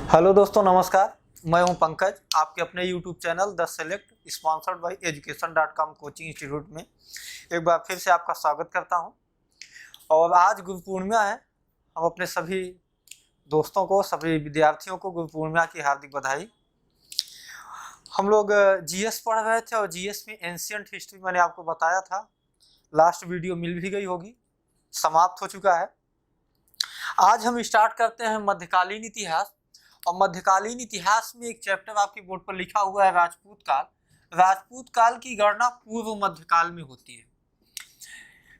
Hello दोस्तों, नमस्कार। मैं हूं पंकज, आपके अपने YouTube channel the select sponsored by education.com coaching institute में एक बार फिर से आपका स्वागत करता हूं। और आज गुरु पूर्णिमा है। हम अपने सभी दोस्तों को, सभी विद्यार्थियों को गुरु पूर्णिमा की हार्दिक बधाई। हम लोग जीएस पढ़ रहे थे और जीएस में एंशिएंट हिस्ट्री मैंने आपको बताया था। लास्ट वीडियो मिल भी गई होगी, समाप्त हो चुका है। आज हम स्टार्ट करते हैं मध्यकालीन इतिहास। और मध्यकालीन इतिहास में एक चैप्टर आपकी बोर्ड पर लिखा हुआ है राजपूत काल। राजपूत काल की गणना पूर्व मध्यकाल में होती है।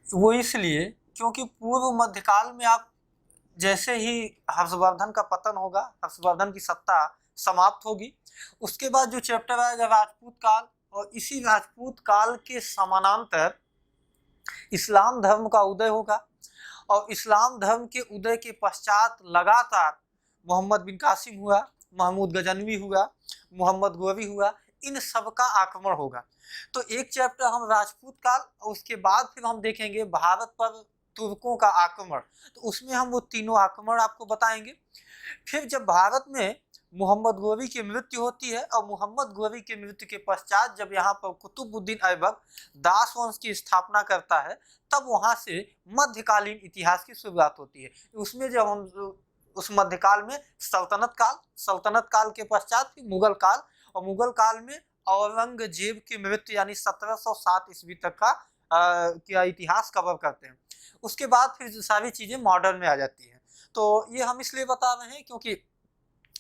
वो इसलिए क्योंकि पूर्व मध्यकाल में आप जैसे ही हर्षवर्धन का पतन होगा, हर्षवर्धन की सत्ता समाप्त होगी, उसके बाद जो चैप्टर आएगा राजपूत काल, और इसी राजपूत काल के समानांतर इस्लाम धर्म का उदय होगा। और इस्लाम धर्म के उदय के पश्चात लगातार मोहम्मद बिन कासिम हुआ, महमूद गजनवी हुआ, मोहम्मद गोरी हुआ, इन सब का आक्रमण होगा। तो एक चैप्टर हम राजपूत काल, और उसके बाद फिर हम देखेंगे भारत पर तुर्कों का आक्रमण। तो उसमें हम वो तीनों आक्रमण आपको बताएंगे। फिर जब भारत में मोहम्मद गोरी की मृत्यु होती है, और मोहम्मद गोरी की मृत्यु के पश्चात जब यहाँ पर कुतुबुद्दीन ऐबक दास वंश की स्थापना करता है, तब वहाँ से मध्यकालीन इतिहास की शुरुआत होती है। उसमें जब हम उस मध्यकाल में सल्तनत काल के पश्चात फिर मुगल काल, और मुगल काल में औरंगजेब की मृत्यु यानी 1707 ईस्वी तक का इतिहास कवर करते हैं। उसके बाद फिर सारी चीजें मॉडर्न में आ जाती हैं। तो ये हम इसलिए बता रहे हैं क्योंकि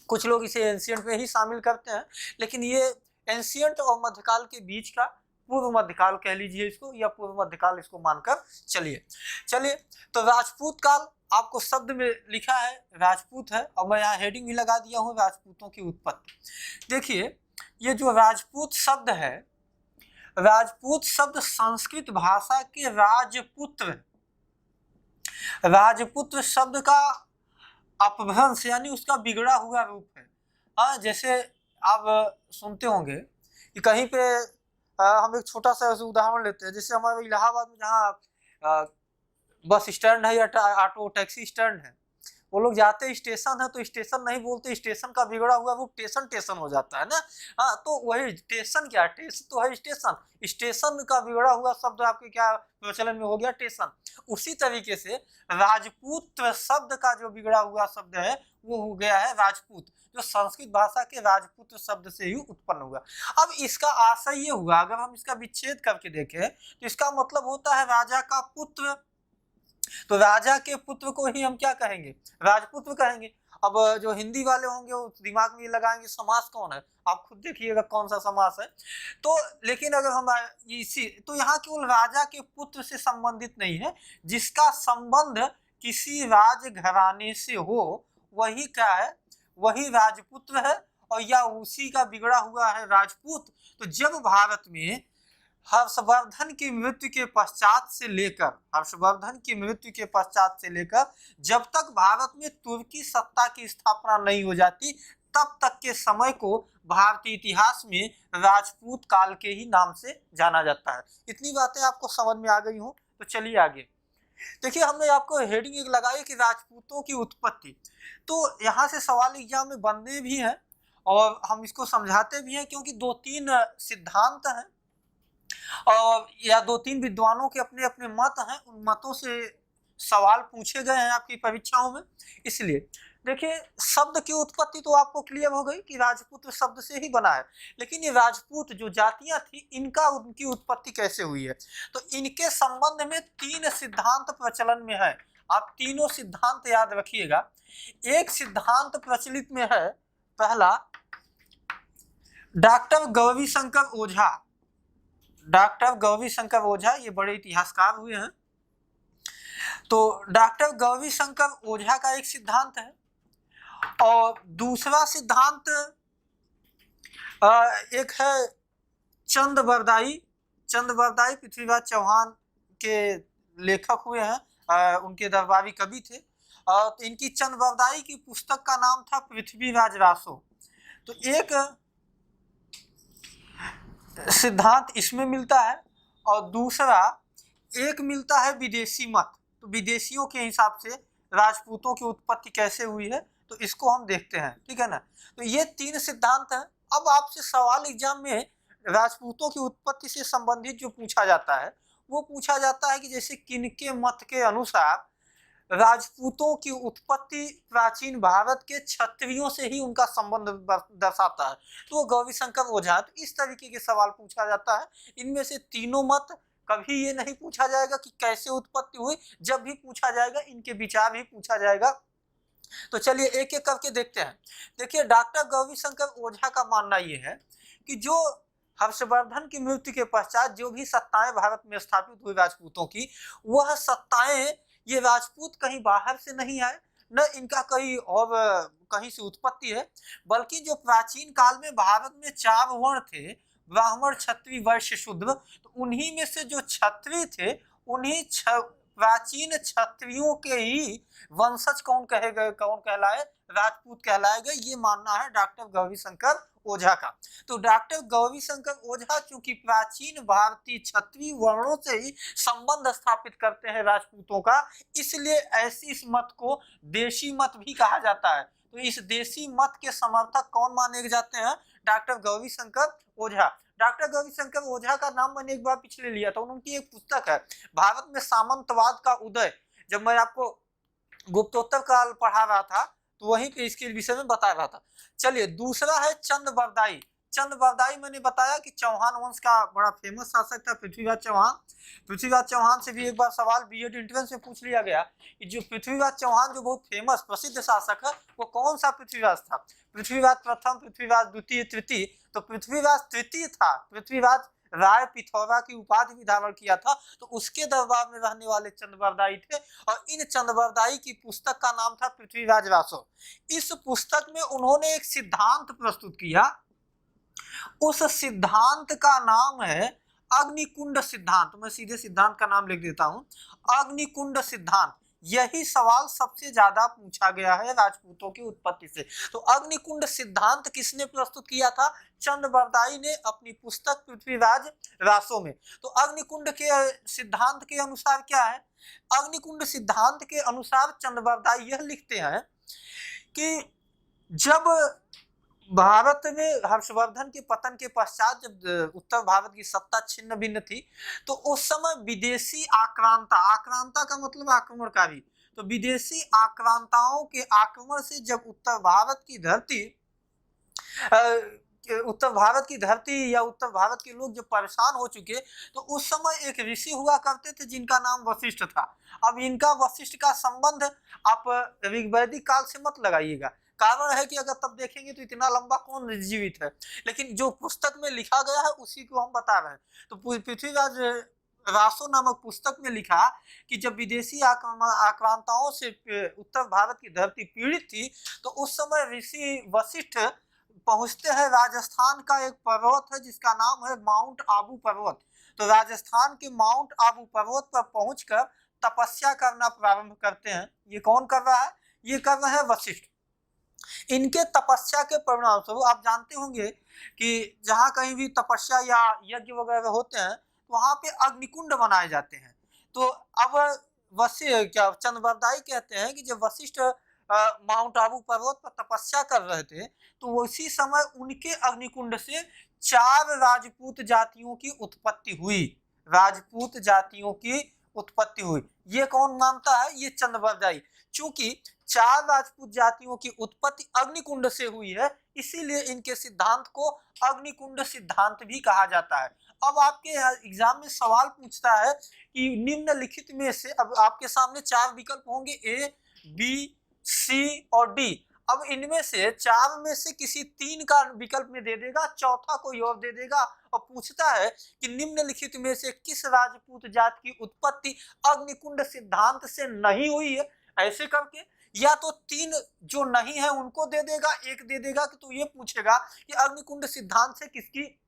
कुछ लोग इसे एंशिएंट में ही शामिल करते हैं, लेकिन ये एंशिएंट और मध्यकाल के बीच का पूर्व मध्यकाल कह लीजिए इसको, या पूर्व मध्यकाल इसको मानकर चलिए। तो राजपूत काल आपको शब्द में लिखा है राजपूत है, और मैं यहाँ हेडिंग भी लगा दिया हूँ राजपूतों की उत्पत्ति। देखिए, ये जो राजपूत शब्द है, राजपूत शब्द संस्कृत भाषा के राजपुत्र शब्द का अपभ्रंश यानी उसका बिगड़ा हुआ रूप है। हाँ, जैसे आप सुनते होंगे कि कहीं पे हम एक छोटा सा उदाहरण लेते हैं। जैसे हमारे इलाहाबाद में जहाँ बस स्टैंड है या ऑटो टैक्सी स्टैंड है, वो लोग जाते स्टेशन है तो स्टेशन नहीं बोलते, स्टेशन का बिगड़ा हुआ वो टेशन हो जाता है ना। हाँ, तो वही टेशन क्या है, टेशन तो है स्टेशन का बिगड़ा हुआ शब्द आपके क्या प्रचलन में हो गया, टेशन। उसी तरीके से राजपूत शब्द का जो बिगड़ा हुआ शब्द है वो हो गया है राजपूत, जो संस्कृत भाषा के राजपुत्र शब्द से ही उत्पन्न हुआ। अब इसका आशय ये हुआ, अगर हम इसका विच्छेद करके देखें तो इसका मतलब होता है राजा का पुत्र। तो राजा के पुत्र को ही हम क्या कहेंगे, राजपुत्र कहेंगे। अब जो हिंदी वाले होंगे वो दिमाग में ये लगाएंगे समास कौन है, आप खुद देखिएगा कौन सा समास है। तो लेकिन अगर हम इसी, तो यहाँ केवल राजा के पुत्र से संबंधित नहीं है, जिसका संबंध किसी राज घराने से हो वही क्या है, वही राजपुत्र है, और या उसी का बिगड़ा हुआ है राजपूत। तो जब भारत में हर्षवर्धन की मृत्यु के पश्चात से लेकर जब तक भारत में तुर्की सत्ता की स्थापना नहीं हो जाती, तब तक के समय को भारतीय इतिहास में राजपूत काल के ही नाम से जाना जाता है। इतनी बातें आपको समझ में आ गई हो तो चलिए आगे देखिए। हमने आपको हेडिंग एक लगाई कि राजपूतों की उत्पत्ति। तो यहाँ से सवाल एग्जाम में बनने भी हैं और हम इसको समझाते भी हैं, क्योंकि 2-3 सिद्धांत हैं और या 2-3 विद्वानों के अपने अपने मत हैं, उन मतों से सवाल पूछे गए हैं आपकी परीक्षाओं में। इसलिए देखिए, शब्द की उत्पत्ति तो आपको क्लियर हो गई कि राजपूत शब्द से ही बना है, लेकिन ये राजपूत जो जातियां थी उनकी उत्पत्ति कैसे हुई है, तो इनके संबंध में 3 सिद्धांत प्रचलन में है। आप तीनों सिद्धांत याद रखिएगा। एक सिद्धांत प्रचलित में है, पहला डॉक्टर गौरी शंकर ओझा, ये बड़े इतिहासकार हुए हैं। तो डॉक्टर गौरी शंकर ओझा का एक सिद्धांत है, और दूसरा सिद्धांत एक है चंद बरदाई पृथ्वीराज चौहान के लेखक हुए हैं, उनके दरबारी कवि थे। तो इनकी चंद बरदाई की पुस्तक का नाम था पृथ्वीराज रासो। तो एक सिद्धांत इसमें मिलता है, और दूसरा एक मिलता है विदेशी मत। तो विदेशियों के हिसाब से राजपूतों की उत्पत्ति कैसे हुई है, तो इसको हम देखते हैं, ठीक है ना। तो ये 3 सिद्धांत हैं। अब आपसे सवाल एग्जाम में राजपूतों की उत्पत्ति से संबंधित जो पूछा जाता है वो पूछा जाता है कि जैसे किनके मत के अनुसार राजपूतों की उत्पत्ति प्राचीन भारत के क्षत्रियों से ही उनका संबंध दर्शाता है, तो वो गौरीशंकर ओझा है। तो इस तरीके के सवाल पूछा जाता है। इनमें से तीनों मत कभी ये नहीं पूछा जाएगा कि कैसे उत्पत्ति हुई, जब भी पूछा जाएगा इनके विचार ही पूछा जाएगा। तो चलिए एक एक करके देखते हैं। देखिए डॉक्टर गौरीशंकर ओझा का मानना ये है कि जो हर्षवर्धन की मृत्यु के पश्चात जो भी सत्ताएं भारत में स्थापित हुई राजपूतों की, वह सत्ताएं ये राजपूत कहीं बाहर से नहीं आए, न इनका कहीं और कहीं से उत्पत्ति है, बल्कि जो प्राचीन काल में भारत में 4 वर्ण थे, ब्राह्मण क्षत्रिय वैश्य शूद्र, तो उन्हीं में से जो क्षत्रिय थे उन्हीं प्राचीन क्षत्रियों के ही वंशज कौन कहलाए, राजपूत कहलाए गए। ये मानना है डॉक्टर गौरीशंकर ओझा का। तो डॉक्टर गौरीशंकर ओझा चूंकि प्राचीन भारतीय क्षत्रिय वर्णों से ही संबंध स्थापित करते हैं राजपूतों का, इसलिए ऐसी इस मत को देशी मत भी कहा जाता है। तो इस देशी मत के समर्थक कौन माने जाते हैं, डॉक्टर गौरीशंकर ओझा। डॉक्टर गौरीशंकर ओझा का नाम मैंने एक बार पिछले लिया था, उनकी एक पुस्तक है भारत में सामंतवाद का उदय, जब मैं आपको गुप्तोत्तर काल पढ़ा रहा था तो वहीं पे इसके विषय में बता रहा था। चलिए दूसरा है चंद बरदाई। चंद बरदाई मैंने बताया कि चौहान वंश का बड़ा फेमस शासक था पृथ्वीराज चौहान। पृथ्वीराज चौहान से भी एक बार सवाल बीएड एंट्रेंस में पूछ लिया गया कि जो पृथ्वीराज चौहान जो बहुत फेमस प्रसिद्ध शासक है वो कौन सा पृथ्वीराज था। पृथ्वीराज प्रथम, पृथ्वीराज द्वितीय, तृतीय, तो पृथ्वीराज तृतीय था। पृथ्वीराज राय पिथौरा की उपाधि भी धारण किया था, तो उसके दरबार में रहने वाले चंद्रबरदाई थे और इन चंद्रबरदाई की पुस्तक का नाम था पृथ्वीराज रासो। इस पुस्तक में उन्होंने एक सिद्धांत प्रस्तुत किया, उस सिद्धांत का नाम है अग्निकुंड सिद्धांत। मैं सीधे सिद्धांत का नाम लिख देता हूं, अग्निकुंड सिद्धांत। यही सवाल सबसे ज्यादा पूछा गया है राजपूतों की उत्पत्ति से। तो अग्निकुंड सिद्धांत किसने प्रस्तुत किया था, चंद्रबरदाई ने अपनी पुस्तक पृथ्वीराज रासो में। तो अग्निकुंड के सिद्धांत के अनुसार क्या है, अग्निकुंड सिद्धांत के अनुसार चंद्रबरदाई यह लिखते हैं कि जब भारत में हर्षवर्धन के पतन के पश्चात जब उत्तर भारत की सत्ता छिन्न भिन्न थी, तो उस समय विदेशी आक्रांता, आक्रांता का मतलब आक्रमणकारी, तो विदेशी आक्रांताओं के आक्रमण से जब उत्तर भारत की धरती या उत्तर भारत के लोग जब परेशान हो चुके, तो उस समय एक ऋषि हुआ करते थे जिनका नाम वशिष्ठ था। अब इनका वशिष्ठ का संबंध आप ऋग्वैदिक काल से मत लगाइएगा, कारण है कि अगर तब देखेंगे तो इतना लंबा कौन जीवित है, लेकिन जो पुस्तक में लिखा गया है उसी को हम बता रहे हैं। तो पृथ्वीराज रासो नामक पुस्तक में लिखा कि जब विदेशी आक्रांताओं से उत्तर भारत की धरती पीड़ित थी, तो उस समय ऋषि वशिष्ठ पहुंचते हैं राजस्थान का एक पर्वत है जिसका नाम है माउंट आबू पर्वत। तो राजस्थान के माउंट आबू पर्वत पर पहुंचकर तपस्या करना प्रारंभ करते हैं। ये कौन कर रहा है, ये कर रहे हैं वशिष्ठ। इनके तपस्या के परिणाम स्वरूप आप जानते होंगे कि जहां कहीं भी तपस्या या यज्ञ वगैरह होते हैं तो वहां पे अग्निकुंड बनाए जाते हैं। तो अब चंद्रबरदाई कहते हैं कि जब वशिष्ठ माउंट आबू पर्वत पर तपस्या कर रहे थे तो उसी समय उनके अग्निकुंड से 4 राजपूत जातियों की उत्पत्ति हुई, राजपूत जातियों की उत्पत्ति हुई। ये कौन मानता है, ये चंद्रबरदाई। चूंकि 4 राजपूत जातियों की उत्पत्ति अग्निकुंड से हुई है, इसीलिए इनके सिद्धांत को अग्निकुंड सिद्धांत भी कहा जाता है। अब आपके एग्जाम में सवाल पूछता है कि निम्नलिखित में से, अब आपके सामने 4 विकल्प होंगे, ए, बी, सी और डी। अब इनमें से 4 में से किसी 3 का विकल्प में दे देगा, चौथा कोई और दे देगा, और पूछता है कि निम्नलिखित में से किस राजपूत जात की उत्पत्ति अग्निकुंड सिद्धांत से नहीं हुई है। ऐसे करके या तो 3 जो नहीं है उनको दे देगा, एक दे देगा कि तो ये पूछेगा कि अग्निकुंड सिद्धांत से किसकी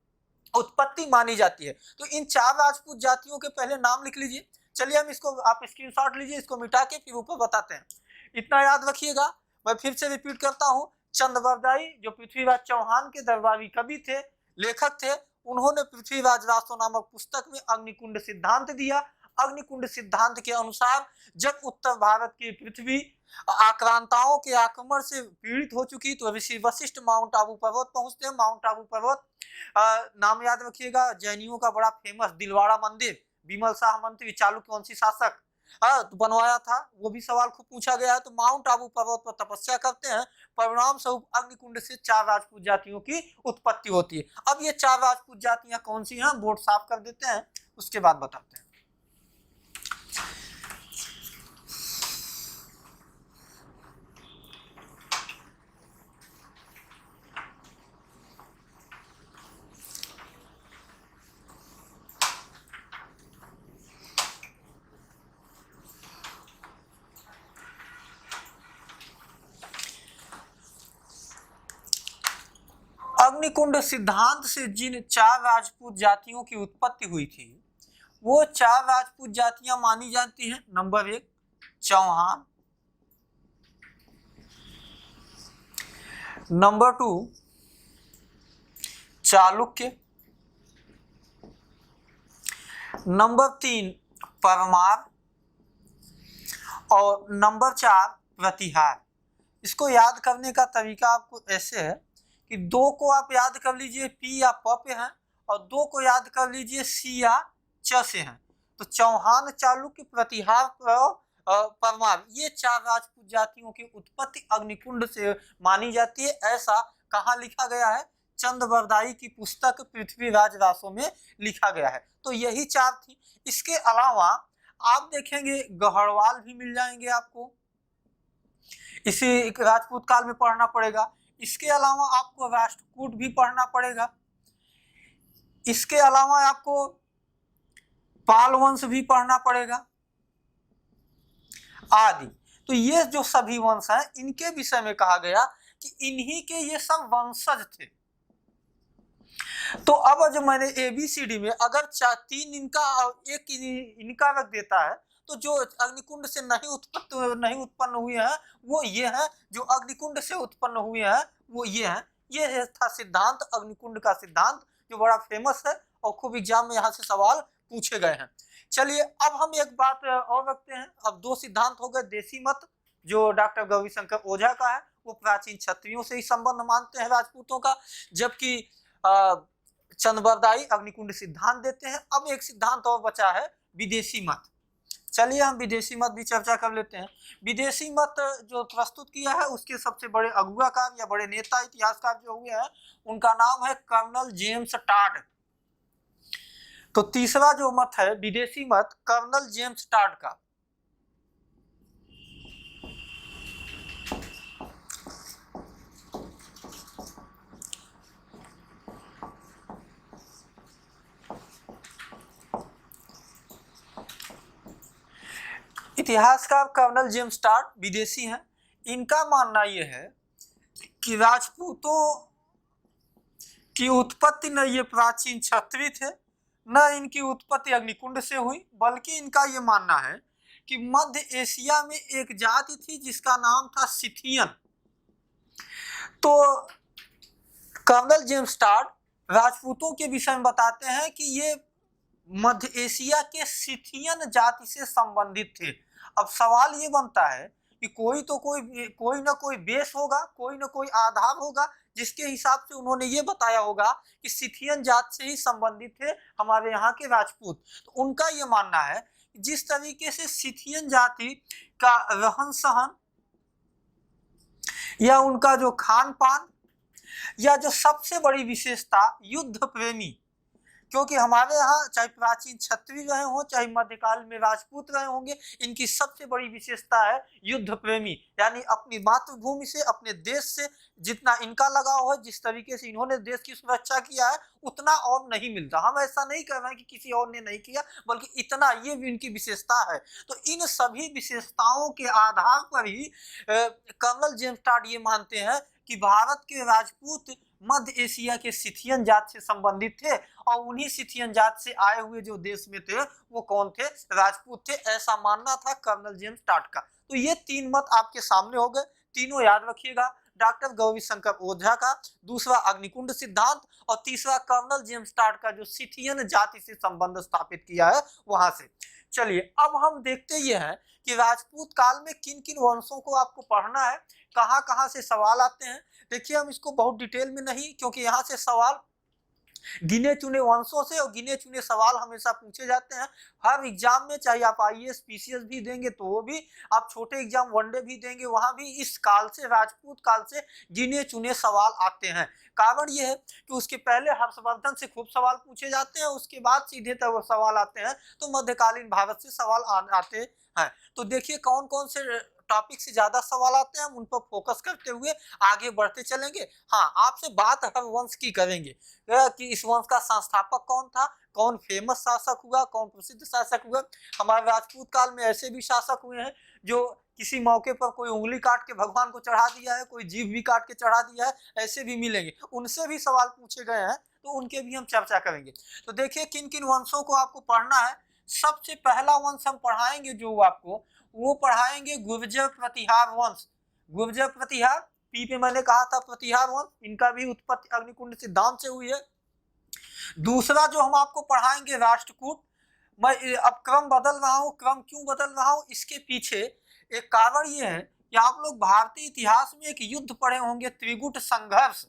उत्पत्ति मानी जाती है। तो इन 4 राजपूत जातियों के पहले नाम लिख लीजिए। चलिए हम इसको, आप स्क्रीनशॉट लीजिए, इसको मिटा के फिर ऊपर बताते हैं। इतना याद रखिएगा। मैं फिर से रिपीट करता हूं, चंद्रबरदाई जो पृथ्वीराज चौहान के दरबारी कवि थे, लेखक थे, उन्होंने पृथ्वीराज रासो नामक पुस्तक में अग्निकुंड सिद्धांत दिया। अग्निकुंड सिद्धांत के अनुसार जब उत्तर भारत की पृथ्वी आक्रांताओं के आक्रमण से पीड़ित हो चुकी, तो ऋषि वशिष्ठ माउंट आबू पर्वत पहुंचते हैं। माउंट आबू पर्वत नाम याद रखिएगा, जैनियों का बड़ा फेमस दिलवाड़ा मंदिर, विमल शाह मंत्री चालुक्यवंशी शासक तो बनवाया था, वो भी सवाल खूब पूछा गया है। तो माउंट आबू पर्वत पर तपस्या करते हैं, परिणाम स्वरूप अग्निकुंड से 4 राजपूत जातियों की उत्पत्ति होती है। अब ये 4 राजपूत जातियां कौन सी हैं, बोर्ड साफ कर देते हैं, उसके बाद बताते हैं। अग्निकुंड सिद्धांत से जिन 4 राजपूत जातियों की उत्पत्ति हुई थी, वो 4 राजपूत जातियां मानी जाती हैं। Number 1 Chauhan, number 2 Chalukya, number 3 Parmar और नंबर 4 प्रतिहार। इसको याद करने का तरीका आपको ऐसे है कि 2 को आप याद कर लीजिए पी या प पे हैं, और 2 को याद कर लीजिए सी या च से हैं। तो चौहान, चालुक्य, प्रतिहार, परमार, ये 4 राजपूत जातियों की उत्पत्ति अग्निकुंड से मानी जाती है। ऐसा कहाँ लिखा गया है, चंद्रबरदाई की पुस्तक पृथ्वीराज रासों में लिखा गया है। तो यही 4 थी। इसके अलावा आप देखेंगे गढ़वाल भी मिल जाएंगे आपको, इसी राजपूत काल में पढ़ना पड़ेगा। इसके अलावा आपको राष्ट्रकूट भी पढ़ना पड़ेगा। इसके अलावा आपको पाल वंश भी पढ़ना पड़ेगा आदि। तो ये जो सभी वंश हैं, इनके विषय में कहा गया कि इन्हीं के ये सब वंशज थे। तो अब जो मैंने ABCD में अगर 3 इनका और 1 इनका रख देता है, तो जो अग्निकुंड से नहीं उत्पन्न हुए हैं वो ये हैं, जो अग्निकुंड से उत्पन्न हुए हैं वो ये हैं। ये था सिद्धांत, अग्निकुंड का सिद्धांत, जो बड़ा फेमस है और खूब एग्जाम में यहाँ से सवाल पूछे गए हैं। चलिए अब हम एक बात और रखते हैं। अब 2 सिद्धांत हो गए। देसी मत जो डॉक्टर गौरीशंकर ओझा का है, वो प्राचीन क्षत्रियों से ही संबंध मानते हैं राजपूतों का, जबकि चंद्रबरदाई अग्निकुंड सिद्धांत देते हैं। अब एक सिद्धांत और बचा है, विदेशी मत। चलिए हम विदेशी मत भी चर्चा कर लेते हैं। विदेशी मत जो प्रस्तुत किया है, उसके सबसे बड़े अगुवाकार या बड़े नेता इतिहासकार जो हुए हैं, उनका नाम है कर्नल जेम्स टाड। तो तीसरा जो मत है विदेशी मत, कर्नल जेम्स टाड का। इतिहासकार कर्नल जेम्स टाड विदेशी हैं। इनका मानना यह है कि राजपूतों की उत्पत्ति न ये प्राचीन क्षत्रिय थे, न इनकी उत्पत्ति अग्निकुंड से हुई, बल्कि इनका ये मानना है कि मध्य एशिया में एक जाति थी जिसका नाम था सिथियन। तो कर्नल जेम्स टाड राजपूतों के विषय में बताते हैं कि ये मध्य एशिया के सिथियन जाति से संबंधित थे। अब सवाल ये बनता है कि कोई ना कोई बेस होगा, कोई ना कोई आधार होगा, जिसके हिसाब से उन्होंने ये बताया होगा कि सिथियन जात से ही संबंधित थे हमारे यहाँ के राजपूत। तो उनका ये मानना है कि जिस तरीके से सिथियन जाति का रहन सहन या उनका जो खान पान या जो सबसे बड़ी विशेषता युद्ध प्रेमी, क्योंकि हमारे यहाँ चाहे प्राचीन क्षत्रिय रहे हों चाहे मध्यकाल में राजपूत रहे होंगे, इनकी सबसे बड़ी विशेषता है युद्ध प्रेमी, यानी अपनी मातृभूमि से, अपने देश से जितना इनका लगाव है, जिस तरीके से इन्होंने देश की सुरक्षा किया है, उतना और नहीं मिलता। हम ऐसा नहीं कर रहे हैं कि किसी और ने नहीं किया, बल्कि इतना ये भी इनकी विशेषता है। तो इन सभी विशेषताओं के आधार पर ही कर्नल जेम्स टाड ये मानते हैं कि भारत के राजपूत मध्य एशिया के सिथियन जात से संबंधित थे, और उन्हीं सिथियन जात से आए हुए जो देश में थे वो कौन थे, राजपूत थे। ऐसा मानना था कर्नल जेम्स टाड का। तो ये 3 मत आपके सामने हो गए, तीनों याद रखिएगा। डॉक्टर गौरीशंकर ओझा का, दूसरा अग्निकुंड सिद्धांत, और तीसरा कर्नल जेम्स टाड का जो सिथियन जाति से संबंध स्थापित किया है वहां से। चलिए अब हम देखते ये हैं कि कि राजपूत काल में किन किन वंशों को आपको पढ़ना है, कहाँ कहाँ से सवाल आते हैं। देखिए हम इसको बहुत डिटेल में नहीं, क्योंकि यहाँ से सवाल गिने चुने वंशों से और गिने चुने सवाल हमेशा पूछे जाते हैं हर एग्जाम में, चाहे आप आईएएस पीसीएस भी देंगे तो वो भी, आप छोटे एग्जाम वनडे भी देंगे वहां भी इस काल से, राजपूत काल से गिने चुने सवाल आते हैं। कारण ये है कि उसके पहले हर्षवर्धन से खूब सवाल पूछे जाते हैं, उसके बाद सीधे तक वो सवाल आते हैं तो मध्यकालीन भारत से सवाल आते हैं। तो देखिए कौन कौन से टॉपिक से ज्यादा सवाल आते हैं, हम उन पर फोकस करते हुए आगे बढ़ते चलेंगे। हाँ, आपसे बात हर वंश की करेंगे कि इस वंश का संस्थापक कौन था, कौन फेमस शासक हुआ, कौन प्रसिद्ध शासक हुआ। हमारे राजपूत काल में ऐसे भी शासक हुए हैं जो किसी मौके पर कोई उंगली काट के भगवान को चढ़ा दिया है, कोई जीभ भी काट के चढ़ा दिया है, ऐसे भी मिलेंगे, उनसे भी सवाल पूछे गए हैं तो उनके भी हम चर्चा करेंगे। तो देखिए किन किन वंशों को आपको पढ़ना है। सबसे पहला वंश हम पढ़ाएंगे जो आपको, वो पढ़ाएंगे गुर्जर प्रतिहार वंश। गुर्जर प्रतिहार, पी पे मैंने कहा था प्रतिहार वंश, इनका भी उत्पत्ति अग्निकुंड सिद्धांत से हुई है। दूसरा जो हम आपको पढ़ाएंगे राष्ट्रकूट। मैं अब क्रम बदल रहा हूँ, क्रम क्यों बदल रहा हूँ, इसके पीछे एक कारण ये है कि आप लोग भारतीय इतिहास में एक युद्ध पढ़े होंगे, त्रिगुट संघर्ष।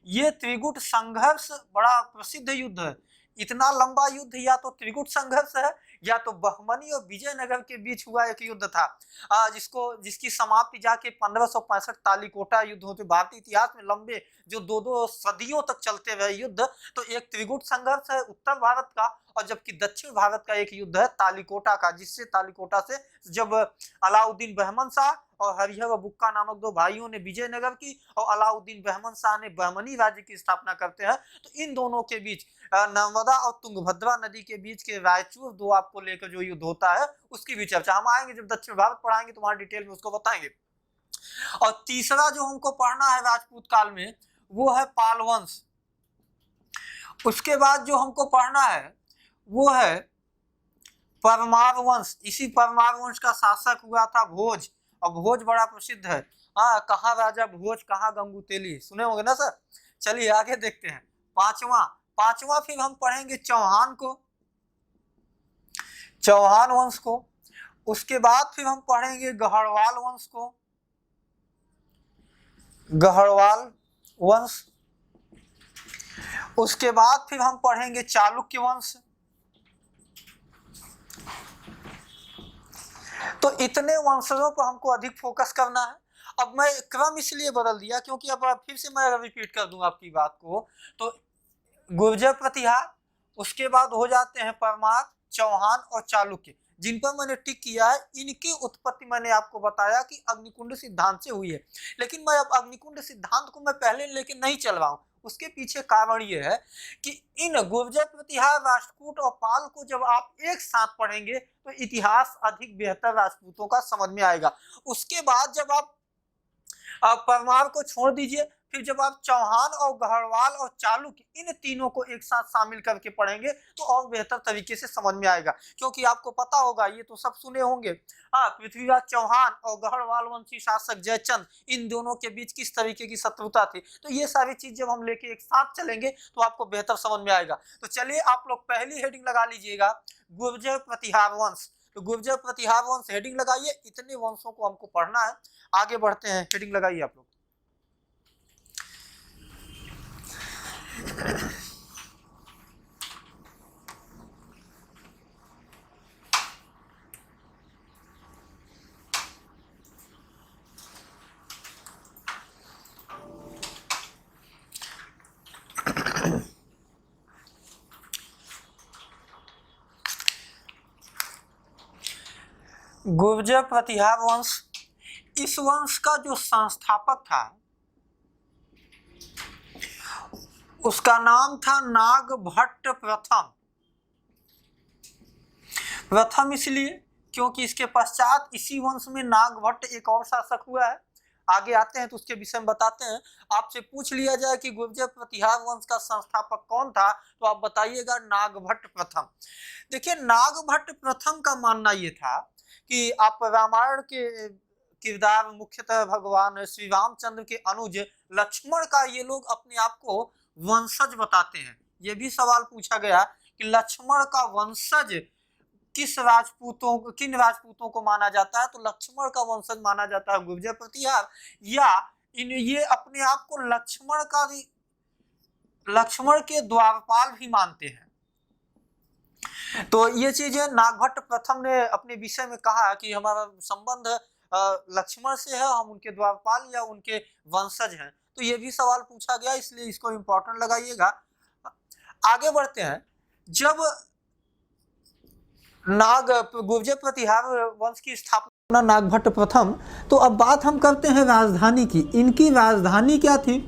ये त्रिगुट संघर्ष बड़ा प्रसिद्ध युद्ध है। इतना लंबा युद्ध या तो त्रिगुट संघर्ष है या तो बहमनी और विजयनगर के बीच हुआ एक युद्ध था, जिसकी समाप्ति जाके 1565 तालीकोटा युद्ध होते। भारतीय इतिहास में लंबे जो दो दो सदियों तक चलते रहे युद्ध, तो एक त्रिगुट संघर्ष है उत्तर भारत का, और जबकि दक्षिण भारत का एक युद्ध है तालीकोटा का, जिससे तालीकोटा से जब अलाउद्दीन बहमन शाह और हरिहर और बुक्का नामक दो भाइयों ने विजयनगर की और अलाउद्दीन बहमन शाह ने बहमनी राज्य की स्थापना करते हैं, तो इन दोनों के बीच नर्मदा और तुंगभद्रा नदी के बीच के रायचूर दो आपको लेकर जो युद्ध होता है उसकी भी चर्चा हम आएंगे, जब दक्षिण भारत पढ़ाएंगे तो वहां डिटेल में उसको बताएंगे। और तीसरा जो हमको पढ़ना है राजपूत काल में वो है पाल वंश। उसके बाद जो हमको पढ़ना है वो है परमार वंश। इसी परमार वंश का शासक हुआ था भोज, और भोज बड़ा प्रसिद्ध है। हाँ, कहाँ राजा भोज कहाँ गंगूतेली, सुने होंगे ना सर। चलिए आगे देखते हैं। पांचवा फिर हम पढ़ेंगे चौहान को, चौहान वंश को। उसके बाद फिर हम पढ़ेंगे गढ़वाल वंश को, गढ़वाल वंश। उसके बाद फिर हम पढ़ेंगे चालुक्य वंश। तो इतने वंशजों पर हमको अधिक फोकस करना है। अब मैं क्रम इसलिए बदल दिया क्योंकि अब फिर से मैं रिपीट कर दूं आपकी बात को, तो गुर्जर प्रतिहार, उसके बाद हो जाते हैं परमार, चौहान और चालुक्य, जिन पर मैंने टिक किया है। इनकी उत्पत्ति मैंने आपको बताया कि अग्निकुंड सिद्धांत से हुई है, लेकिन मैं अब अग्निकुंड सिद्धांत को मैं पहले लेके नहीं चल रहा हूं। उसके पीछे कारण ये है कि इन गुर्जर प्रतिहार, राष्ट्रकूट और पाल को जब आप एक साथ पढ़ेंगे तो इतिहास अधिक बेहतर राजपूतों का समझ में आएगा। उसके बाद जब आप परमार को छोड़ दीजिए, फिर जब आप चौहान और गढ़वाल और चालुक्य इन तीनों को एक साथ शामिल करके पढ़ेंगे तो और बेहतर तरीके से समझ में आएगा। क्योंकि आपको पता होगा, ये तो सब सुने होंगे, हाँ, पृथ्वीराज चौहान और गढ़वाल वंशी शासक जयचंद, इन दोनों के बीच किस तरीके की शत्रुता थी। तो ये सारी चीज जब हम लेके एक साथ चलेंगे तो आपको बेहतर समझ में आएगा। तो चलिए आप लोग पहली हेडिंग लगा लीजिएगा, गुर्जर प्रतिहार वंश। तो गुर्जर प्रतिहार वंश हेडिंग लगाइए, इतने वंशों को हमको पढ़ना है। आगे बढ़ते हैं, हेडिंग लगाइए आप लोग। गुर्जर प्रतिहार वंश, इस वंश का जो संस्थापक था उसका नाम था नागभट्ट प्रथम। प्रथम इसलिए क्योंकि इसके पश्चात इसी वंश में नागभट्ट एक और शासक हुआ है। आगे आते हैं तो उसके विषय में बताते हैं। आपसे पूछ लिया जाए कि गुर्जर प्रतिहार वंश का संस्थापक कौन था, तो आप बताइएगा नागभट्ट प्रथम। देखिए, नागभट्ट प्रथम का मानना ये था कि आप रामायण के किरदार मुख्यतः भगवान श्री रामचंद्र के अनुज लक्ष्मण का ये लोग अपने आप को वंशज बताते हैं। ये भी सवाल पूछा गया कि लक्ष्मण का वंशज किन राजपूतों को माना जाता है? तो लक्ष्मण का वंशज माना जाता है गुर्जर प्रतिहार, या ये अपने आप को लक्ष्मण के द्वारपाल भी मानते हैं। तो ये चीजें नागभट्ट प्रथम ने अपने विषय में कहा कि हमारा संबंध लक्ष्मण से है, हम उनके द्वारपाल या उनके वंशज हैं। तो ये भी सवाल पूछा गया, इसलिए इसको इंपॉर्टेंट लगाइएगा। आगे बढ़ते हैं। जब गुर्जर प्रतिहार वंश की स्थापना नागभट्ट प्रथम, तो अब बात हम करते हैं राजधानी की। इनकी राजधानी क्या थी?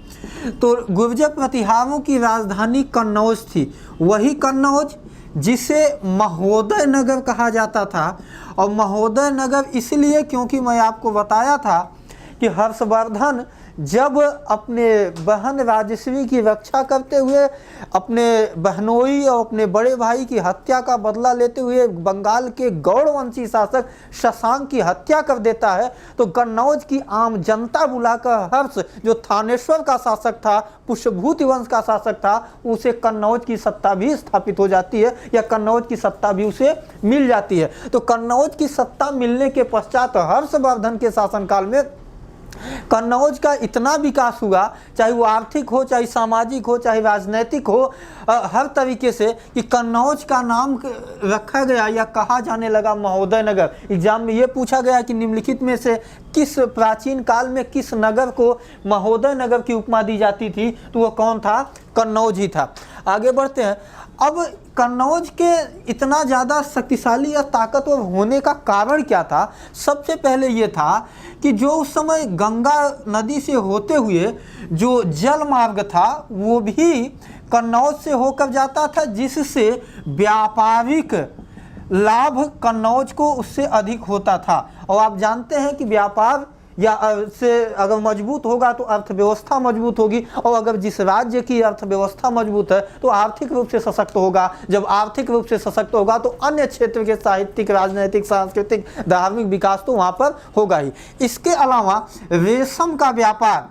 तो गुर्जर प्रतिहारों की राजधानी कन्नौज थी। वही कन्नौज जिसे महोदय नगर कहा जाता था। और महोदय नगर इसलिए क्योंकि मैं आपको बताया था कि हर्षवर्धन जब अपने बहन राजश्री की रक्षा करते हुए अपने बहनोई और अपने बड़े भाई की हत्या का बदला लेते हुए बंगाल के गौड़वंशी शासक शशांक की हत्या कर देता है, तो कन्नौज की आम जनता बुलाकर हर्ष, जो थानेश्वर का शासक था, पुष्यभूति वंश का शासक था, उसे कन्नौज की सत्ता भी स्थापित हो जाती है, या कन्नौज की सत्ता भी उसे मिल जाती है। तो कन्नौज की सत्ता मिलने के पश्चात हर्षवर्धन के शासनकाल में कन्नौज का इतना विकास हुआ, चाहे वो आर्थिक हो, चाहे सामाजिक हो, चाहे राजनैतिक हो, हर तरीके से, कि कन्नौज का नाम रखा गया या कहा जाने लगा महोदय नगर। एग्जाम में ये पूछा गया कि निम्नलिखित में से किस प्राचीन काल में किस नगर को महोदय नगर की उपमा दी जाती थी? तो वो कौन था? कन्नौज ही था। आगे बढ़ते हैं। अब कन्नौज के इतना ज़्यादा शक्तिशाली या ताकतवर होने का कारण क्या था? सबसे पहले ये था कि जो उस समय गंगा नदी से होते हुए जो जल मार्ग था वो भी कन्नौज से होकर जाता था, जिससे व्यापारिक लाभ कन्नौज को उससे अधिक होता था। और आप जानते हैं कि व्यापार या से अगर मजबूत होगा तो अर्थव्यवस्था मजबूत होगी, और अगर जिस राज्य की अर्थव्यवस्था मजबूत है तो आर्थिक रूप से सशक्त होगा। जब आर्थिक रूप से सशक्त होगा तो अन्य क्षेत्र के साहित्यिक, राजनैतिक, सांस्कृतिक, धार्मिक विकास तो वहाँ पर होगा ही। इसके अलावा रेशम का व्यापार,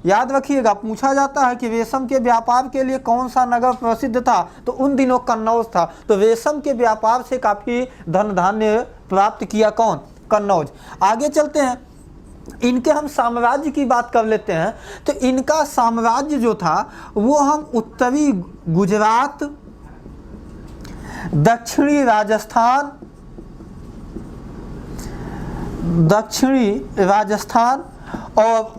याद रखिएगा, पूछा जाता है कि रेशम के व्यापार के लिए कौन सा नगर प्रसिद्ध था? तो उन दिनों कन्नौज था। तो रेशम के व्यापार से काफ़ी धन धान्य प्राप्त किया कौन? कन्नौज। आगे चलते हैं। इनके हम साम्राज्य की बात कर लेते हैं। तो इनका साम्राज्य जो था वो हम उत्तरी गुजरात, दक्षिणी राजस्थान और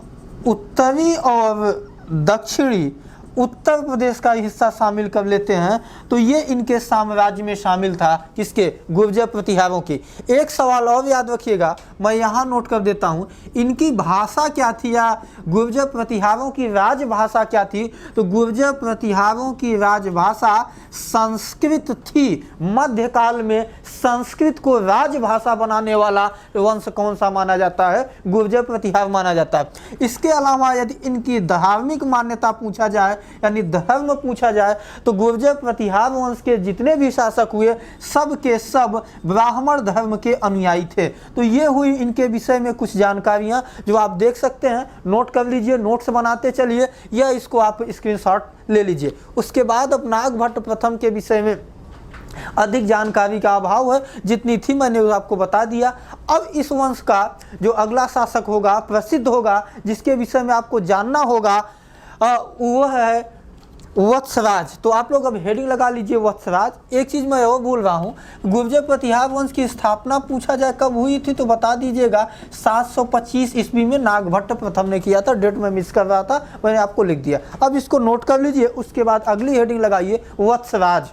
उत्तरी और दक्षिणी उत्तर प्रदेश का हिस्सा शामिल कर लेते हैं। तो ये इनके साम्राज्य में शामिल था, किसके? गुर्जर प्रतिहारों के। एक सवाल और याद रखिएगा, मैं यहाँ नोट कर देता हूँ। इनकी भाषा क्या थी, या गुर्जर प्रतिहारों की राजभाषा क्या थी? तो गुर्जर प्रतिहारों की राजभाषा संस्कृत थी। मध्यकाल में संस्कृत को राजभाषा बनाने वाला वंश कौन सा माना जाता है? गुर्जर प्रतिहार माना जाता है। इसके अलावा यदि इनकी धार्मिक मान्यता पूछा जाए, यानी धर्म पूछा जाए, तो गुर्जर प्रतिहार वंश के जितने भी शासक हुए सब के सब ब्राह्मण धर्म के अनुयायी थे। तो ये हुई इनके विषय में कुछ जानकारियां जो आप देख सकते हैं। नोट कर लीजिए, नोट्स बनाते चलिए, या इसको आप स्क्रीनशॉट ले लीजिए। उसके बाद अब नागभट्ट प्रथम के विषय में अधिक जानकारी का अभाव है, जितनी थी मैंने आपको बता दिया। अब इस वंश का जो अगला शासक होगा, प्रसिद्ध होगा, जिसके विषय में आपको जानना होगा, वो है वत्सराज। तो आप लोग अब हेडिंग लगा लीजिए, वत्सराज। एक चीज़ मैं और बोल रहा हूँ, गुर्जर प्रतिहार वंश की स्थापना पूछा जाए कब हुई थी, तो बता दीजिएगा 725 ईस्वी में नागभट्ट प्रथम ने किया था। डेट में मिस कर रहा था, मैंने आपको लिख दिया। अब इसको नोट कर लीजिए। उसके बाद अगली हेडिंग लगाइए, वत्सराज।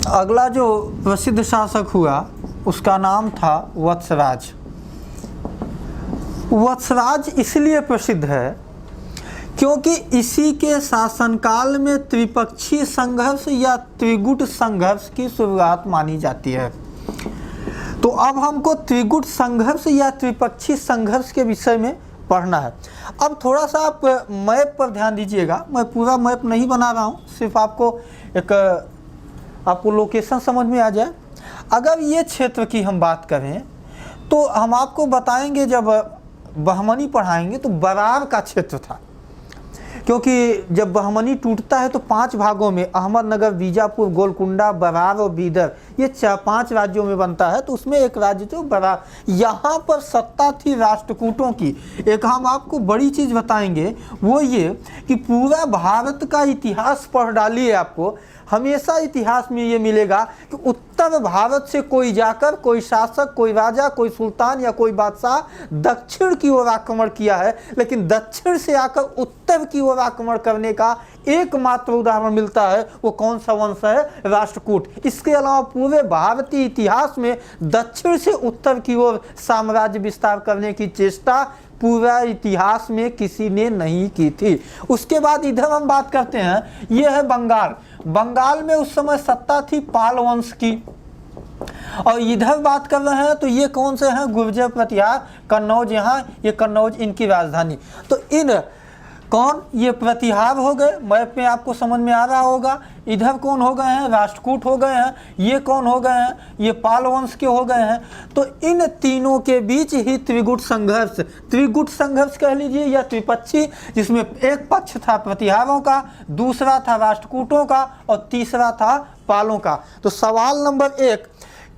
अगला जो प्रसिद्ध शासक हुआ उसका नाम था वत्सराज। वत्सराज इसलिए प्रसिद्ध है क्योंकि इसी के शासनकाल में त्रिपक्षीय संघर्ष या त्रिगुट संघर्ष की शुरुआत मानी जाती है। तो अब हमको त्रिगुट संघर्ष या त्रिपक्षीय संघर्ष के विषय में पढ़ना है। अब थोड़ा सा आप मैप पर ध्यान दीजिएगा, मैं पूरा मैप नहीं बना रहा हूँ, सिर्फ आपको लोकेशन समझ में आ जाए। अगर ये क्षेत्र की हम बात करें तो हम आपको बताएंगे, जब बहमनी पढ़ाएंगे तो बरार का क्षेत्र था, क्योंकि जब बहमनी टूटता है तो 5 भागों में अहमदनगर, बीजापुर, गोलकुंडा, बरार और बीदर, ये 5 राज्यों में बनता है। तो उसमें एक राज्य जो बरार, यहाँ पर सत्ता थी राष्ट्रकूटों की। एक हम आपको बड़ी चीज़ बताएंगे, वो ये कि पूरा भारत का इतिहास पढ़ डालिए, आपको हमेशा इतिहास में ये मिलेगा कि उत्तर भारत से कोई जाकर कोई शासक, कोई राजा, कोई सुल्तान या कोई बादशाह दक्षिण की ओर आक्रमण किया है, लेकिन दक्षिण से आकर उत्तर की ओर आक्रमण करने का एकमात्र उदाहरण मिलता है। वो कौन सा वंश है? राष्ट्रकूट। इसके अलावा पूरे भारतीय इतिहास में दक्षिण से उत्तर की ओर साम्राज्य विस्तार करने की चेष्टा पूरा इतिहास में किसी ने नहीं की थी। उसके बाद इधर हम बात करते हैं, ये है बंगाल। बंगाल में उस समय सत्ता थी पाल वंश की। और इधर बात कर रहे हैं तो ये कौन से हैं? गुर्जर, प्रतिहार, कन्नौज। यहाँ ये कन्नौज इनकी राजधानी। तो इन कौन? ये प्रतिहार हो गए, मैप में आपको समझ में आ रहा होगा। इधर कौन हो गए हैं? राष्ट्रकूट हो गए हैं। ये कौन हो गए हैं? ये पाल वंश के हो गए हैं। तो इन तीनों के बीच ही त्रिगुट संघर्ष कह लीजिए या त्रिपक्षी, जिसमें एक पक्ष था प्रतिहारों का, दूसरा था राष्ट्रकूटों का और तीसरा था पालों का। तो सवाल नंबर 1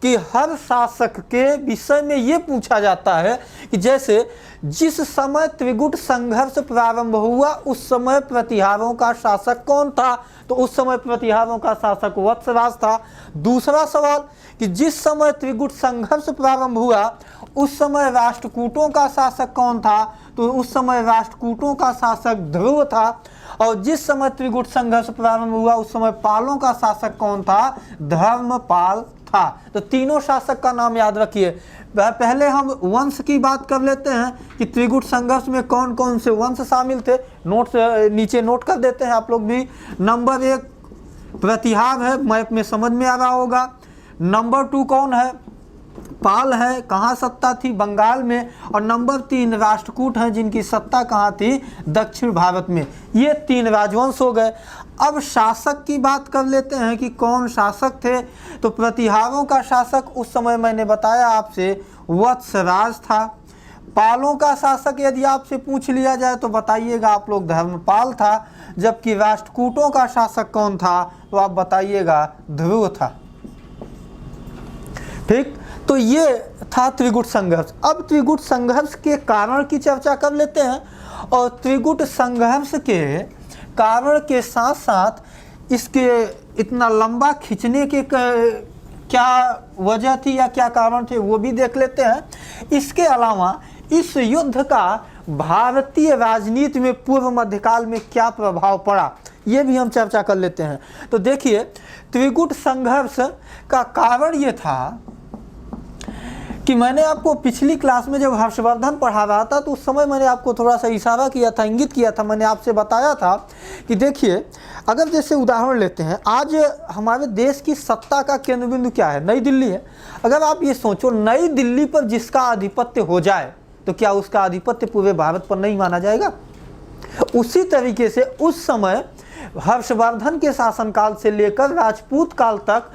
कि हर शासक के विषय में ये पूछा जाता है कि जैसे जिस समय त्रिगुट संघर्ष प्रारंभ हुआ उस समय प्रतिहारों का शासक कौन था? तो उस समय प्रतिहारों का शासक वत्सराज था। दूसरा सवाल कि जिस समय त्रिगुट संघर्ष प्रारंभ हुआ उस समय राष्ट्रकूटों का शासक कौन था? तो उस समय राष्ट्रकूटों का शासक ध्रुव था। और जिस समय त्रिगुट संघर्ष प्रारंभ हुआ उस समय पालों का शासक कौन था? धर्मपाल था। तो तीनों शासक का नाम याद रखिए। पहले हम वंश की बात कर लेते हैं कि त्रिगुट संघर्ष में कौन कौन से वंश शामिल थे। नोट नीचे नोट कर देते हैं आप लोग भी। नंबर 1 प्रतिहार है, मैप में समझ में आ रहा होगा। नंबर 2 कौन है? पाल है। कहाँ सत्ता थी? बंगाल में। और नंबर 3 राष्ट्रकूट हैं, जिनकी सत्ता कहाँ थी? दक्षिण भारत में। ये 3 राजवंश हो गए। अब शासक की बात कर लेते हैं कि कौन शासक थे। तो प्रतिहारों का शासक उस समय मैंने बताया आपसे वत्सराज था। पालों का शासक यदि आपसे पूछ लिया जाए तो बताइएगा आप लोग धर्मपाल था। जबकि राष्ट्रकूटों का शासक कौन था? तो आप बताइएगा ध्रुव था। ठीक, तो ये था त्रिगुट संघर्ष। अब त्रिगुट संघर्ष के कारण की चर्चा कर लेते हैं। और त्रिगुट संघर्ष के कारण के साथ साथ इसके इतना लंबा खींचने के क्या वजह थी या क्या कारण थे वो भी देख लेते हैं। इसके अलावा इस युद्ध का भारतीय राजनीति में पूर्व मध्यकाल में क्या प्रभाव पड़ा ये भी हम चर्चा कर लेते हैं। तो देखिए, त्रिगुट संघर्ष का कारण ये था कि मैंने आपको पिछली क्लास में जब हर्षवर्धन पढ़ा रहा था तो उस समय मैंने आपको थोड़ा सा इशारा किया था, इंगित किया था। मैंने आपसे बताया था कि देखिए, अगर जैसे उदाहरण लेते हैं, आज हमारे देश की सत्ता का केंद्र बिंदु क्या है? नई दिल्ली है। अगर आप ये सोचो, नई दिल्ली पर जिसका आधिपत्य हो जाए तो क्या उसका आधिपत्य पूरे भारत पर नहीं माना जाएगा? उसी तरीके से उस समय हर्षवर्धन के शासनकाल से लेकर राजपूत काल तक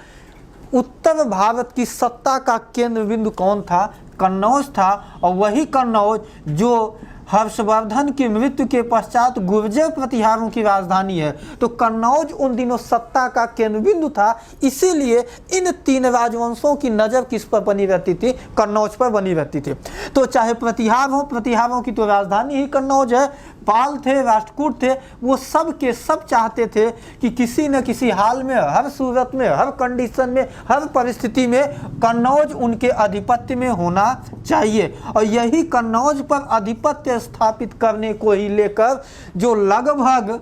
उत्तर भारत की सत्ता का केंद्र बिंदु कौन था? कन्नौज था। और वही कन्नौज जो हर्षवर्धन की मृत्यु के पश्चात गुर्जर प्रतिहारों की राजधानी है। तो कन्नौज उन दिनों सत्ता का केंद्र बिंदु था। इसीलिए इन 3 राजवंशों की नज़र किस पर बनी रहती थी? कन्नौज पर बनी रहती थी। तो चाहे प्रतिहार हो, प्रतिहारों की तो राजधानी ही कन्नौज है। पाल थे, राष्ट्रकूट थे, वो सब के सब चाहते थे कि किसी न किसी हाल में, हर सूरत में, हर कंडीशन में, हर परिस्थिति में कन्नौज उनके आधिपत्य में होना चाहिए। और यही कन्नौज पर आधिपत्य स्थापित करने को ही लेकर जो लगभग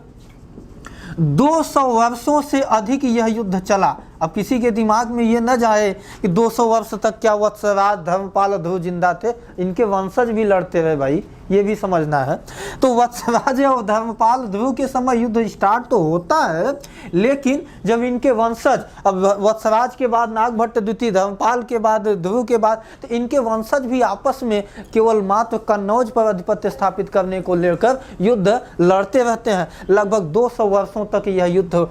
200 वर्षों से अधिक यह युद्ध चला। अब किसी के दिमाग में ये न जाए कि 200 वर्ष तक क्या वत्सराज, धर्मपाल, ध्रुव जिंदा थे, इनके वंशज भी लड़ते रहे भाई, ये भी समझना है। तो वत्सराज और धर्मपाल, ध्रुव के समय युद्ध स्टार्ट तो होता है, लेकिन जब इनके वंशज, अब वत्सराज के बाद नागभट्ट द्वितीय, धर्मपाल के बाद ध्रुव के बाद, तो इनके वंशज भी आपस में केवल मात्र कन्नौज पर आधिपत्य स्थापित करने को लेकर युद्ध लड़ते रहते हैं। लगभग 200 वर्षों तक यह युद्ध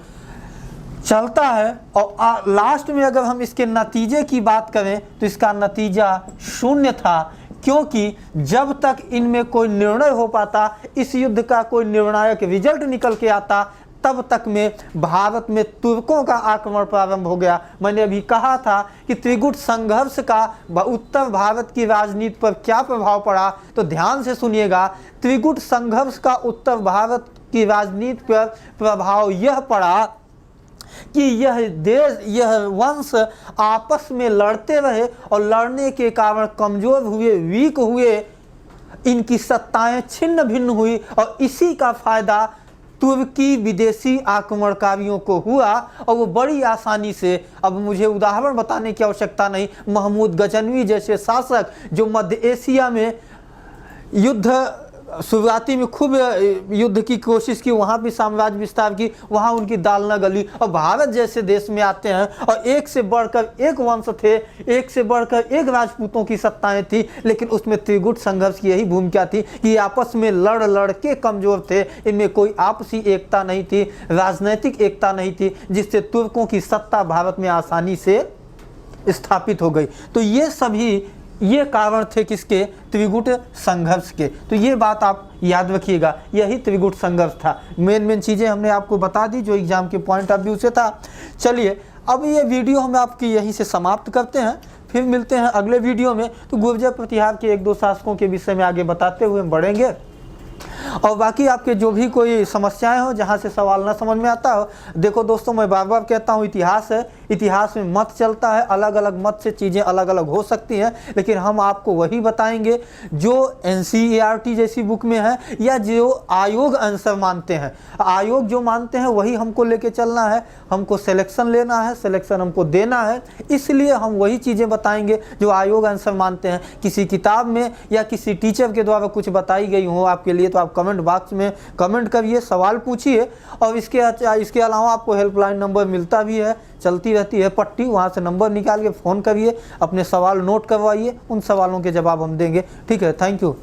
चलता है। और लास्ट में अगर हम इसके नतीजे की बात करें तो इसका नतीजा शून्य था, क्योंकि जब तक इनमें कोई निर्णय हो पाता, इस युद्ध का कोई निर्णायक रिजल्ट निकल के आता, तब तक में भारत में तुर्कों का आक्रमण प्रारंभ हो गया। मैंने अभी कहा था कि त्रिगुट संघर्ष का उत्तर भारत की राजनीति पर क्या प्रभाव पड़ा, तो ध्यान से सुनिएगा। त्रिगुट संघर्ष का उत्तर भारत की राजनीति पर प्रभाव यह पड़ा कि यह देश, यह वंश आपस में लड़ते रहे और लड़ने के कारण कमजोर हुए, वीक हुए, इनकी सत्ताएं छिन्न भिन्न हुई, और इसी का फायदा तुर्की विदेशी आक्रमणकारियों को हुआ। और वो बड़ी आसानी से, अब मुझे उदाहरण बताने की आवश्यकता नहीं, महमूद गजनवी जैसे शासक जो मध्य एशिया में युद्ध शुरुआती में खूब युद्ध की कोशिश की, वहाँ भी साम्राज्य विस्तार की, वहाँ उनकी दाल न गली, और भारत जैसे देश में आते हैं और एक से बढ़कर एक वंश थे, एक से बढ़कर एक राजपूतों की सत्ताएं थी, लेकिन उसमें त्रिगुट संघर्ष की यही भूमिका थी कि आपस में लड़ के कमजोर थे, इनमें कोई आपसी एकता नहीं थी, राजनैतिक एकता नहीं थी, जिससे तुर्कों की सत्ता भारत में आसानी से स्थापित हो गई। तो ये सभी ये कारण थे किसके? त्रिगुट संघर्ष के। तो ये बात आप याद रखिएगा, यही त्रिगुट संघर्ष था। मेन चीज़ें हमने आपको बता दी जो एग्जाम के पॉइंट ऑफ व्यू से था। चलिए अब ये वीडियो हम आपकी यहीं से समाप्त करते हैं, फिर मिलते हैं अगले वीडियो में। तो गुर्जर प्रतिहार के 1-2 शासकों के विषय में आगे बताते हुए हम बढ़ेंगे, और बाकी आपके जो भी कोई समस्याएं हो, जहां से सवाल ना समझ में आता हो, देखो दोस्तों मैं बार बार कहता हूं, इतिहास है, इतिहास में मत चलता है, अलग अलग मत से चीज़ें अलग अलग हो सकती हैं, लेकिन हम आपको वही बताएंगे जो NCERT जैसी बुक में है, या जो आयोग आंसर मानते हैं। आयोग जो मानते हैं वही हमको लेके चलना है, हमको सिलेक्शन लेना है, सिलेक्शन हमको देना है, इसलिए हम वही चीज़ें बताएंगे जो आयोग आंसर मानते हैं। किसी किताब में या किसी टीचर के द्वारा कुछ बताई गई हो आपके लिए, तो आप कमेंट बॉक्स में कमेंट करिए, सवाल पूछिए। और इसके अलावा आपको हेल्पलाइन नंबर मिलता भी है, चलती रहती है पट्टी, वहाँ से नंबर निकाल के फ़ोन करिए, अपने सवाल नोट करवाइए, उन सवालों के जवाब हम देंगे। ठीक है, थैंक यू।